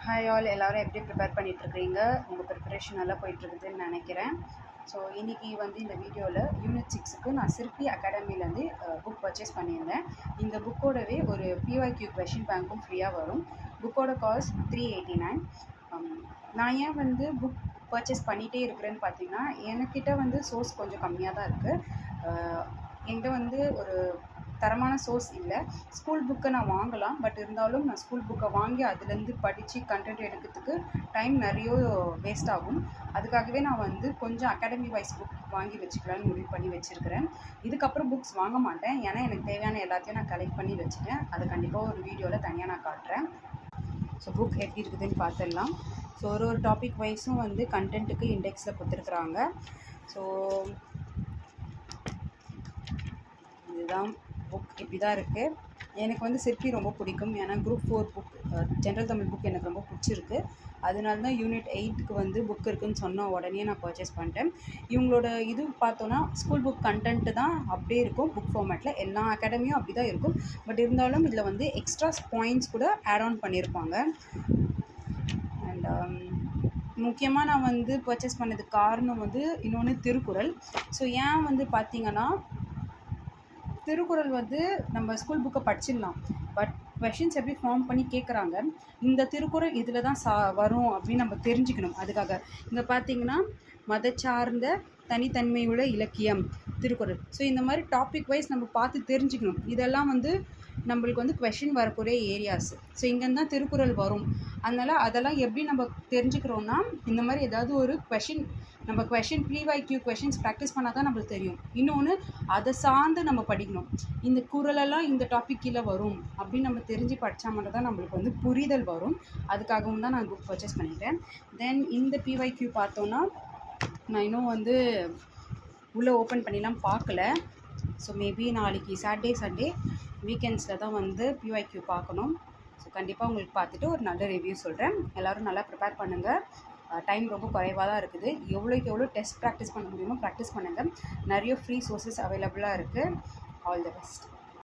Hi all, எல்லோரும் எப்படி prepare பண்ணிகிட்ருக்கிறீங்க? உங்கள் ப்ரிப்பரேஷன் நல்லா போயிட்டுருக்குதுன்னு நினைக்கிறேன். ஸோ இன்றைக்கி இந்த வீடியோவில் யூனிட் 6க்கு நான் சிற்பி அகாடமிலேருந்து புக் பர்ச்சேஸ் பண்ணியிருந்தேன். இந்த புக்கோடவே ஒரு PYQ கொஷின் பேங்க்கும் ஃப்ரீயாக வரும். புக்கோட காஸ்ட் 389. நான் ஏன் புக் பர்ச்சேஸ் பண்ணிகிட்டே இருக்கிறேன்னு பார்த்தீங்கன்னா, என்கிட்ட சோர்ஸ் கொஞ்சம் கம்மியாக தான் இருக்குது. என்கிட்ட ஒரு தரமான சோர்ஸ் இல்லை. ஸ்கூல் புக்கை நான் வாங்கலாம், பட் இருந்தாலும் நான் ஸ்கூல் புக்கை வாங்கி அதுலேருந்து படித்து கண்டென்ட் எடுக்கிறதுக்கு டைம் நிறைய வேஸ்ட் ஆகும். அதுக்காகவே நான் கொஞ்சம் அகாடமி வைஸ் புக் வாங்கி வச்சுக்கலான்னு முடிவு பண்ணி வச்சுருக்கிறேன். இதுக்கப்புறம் புக்ஸ் வாங்க மாட்டேன், ஏன்னா எனக்கு தேவையான எல்லாத்தையும் நான் கலெக்ட் பண்ணி வச்சுட்டேன். அதை கண்டிப்பாக ஒரு வீடியோவில் தனியாக நான் காட்டுறேன். ஸோ புக் எப்படி இருக்குதுன்னு பார்த்துடலாம். ஸோ ஒரு டாபிக் வைஸும் கண்டென்ட்டுக்கு இண்டெக்ஸில் கொடுத்துருக்குறாங்க. ஸோ இதுதான் புக். இப்படி தான் இருக்குது. எனக்கு சிற்பி ரொம்ப பிடிக்கும், ஏன்னா group 4 book general Tamil book எனக்கு ரொம்ப பிடிச்சிருக்கு. அதனால தான் யூனிட் 8க்கு புக் இருக்குதுன்னு சொன்ன உடனே நான் பர்ச்சேஸ் பண்ணிட்டேன். இவங்களோட இது பார்த்தோன்னா ஸ்கூல் புக் கண்டென்ட்டு தான் அப்படியே இருக்கும் புக் ஃபார்மேட்டில். எல்லா அகாடமியும் அப்படி தான் இருக்கும். பட் இருந்தாலும் இதில் எக்ஸ்ட்ரா பாயிண்ட்ஸ் கூட ஆட் ஆன் பண்ணியிருப்பாங்க. அண்ட் முக்கியமாக நான் பர்ச்சேஸ் பண்ணதுக்கு காரணம் இன்னொன்று திருக்குறள். ஸோ ஏன் பார்த்தீங்கன்னா, திருக்குறள் நம்ம ஸ்கூல் புக்கை படிச்சிடலாம், பட் கொஷின்ஸ் எப்படி ஃபார்ம் பண்ணி கேட்குறாங்க, இந்த திருக்குறள் இதில் தான் வரும் அப்படின்னு நம்ம தெரிஞ்சுக்கணும். அதுக்காக இங்கே பார்த்தீங்கன்னா, மதச்சார்ந்த தனித்தன்மையுள்ள இலக்கியம் திருக்குறள். ஸோ இந்த மாதிரி டாபிக் வைஸ் நம்ம பார்த்து தெரிஞ்சுக்கணும். இதெல்லாம் நம்மளுக்கு கொஷின் வரக்கூடிய ஏரியாஸ். ஸோ இங்கேருந்து தான் திருக்குறள் வரும். அதனால் அதெல்லாம் எப்படி நம்ம தெரிஞ்சுக்கிறோன்னா, இந்த மாதிரி ஏதாவது ஒரு நம்ம கொஷின் PYQ கொஷின்ஸ் ப்ராக்டிஸ் பண்ணால் தான் நம்மளுக்கு தெரியும். இன்னொன்று, அதை சார்ந்து நம்ம படிக்கணும். இந்த குறளெல்லாம் இந்த டாபிக் கீழே வரும் அப்படின்னு நம்ம தெரிஞ்சு படித்தா மட்டும் தான் நம்மளுக்கு புரிதல் வரும். அதுக்காகவும் தான் நான் புக் பர்ச்சேஸ் பண்ணிட்டேன். தென் இந்த PYQ பார்த்தோன்னா, நான் இன்னும் உள்ளே ஓப்பன் பண்ணிலாம் பார்க்கல. ஸோ மேபி நாளைக்கு சாட்டர்டே சண்டே வீக்கெண்ட்ஸில் தான் PYQ பார்க்கணும். ஸோ கண்டிப்பாக உங்களுக்கு பார்த்துட்டு ஒரு நல்ல ரிவ்யூ சொல்கிறேன். எல்லோரும் நல்லா ப்ரிப்பேர் பண்ணுங்கள். டைம் ரொம்ப குறைவாக தான் இருக்குது. எவ்வளோக்கு எவ்வளோ டெஸ்ட் ப்ராக்டிஸ் பண்ண முடியுமோ ப்ராக்டிஸ் பண்ணுங்கள். நிறைய ஃப்ரீ சோர்ஸஸ் அவைலபிளாக இருக்குது. All the best.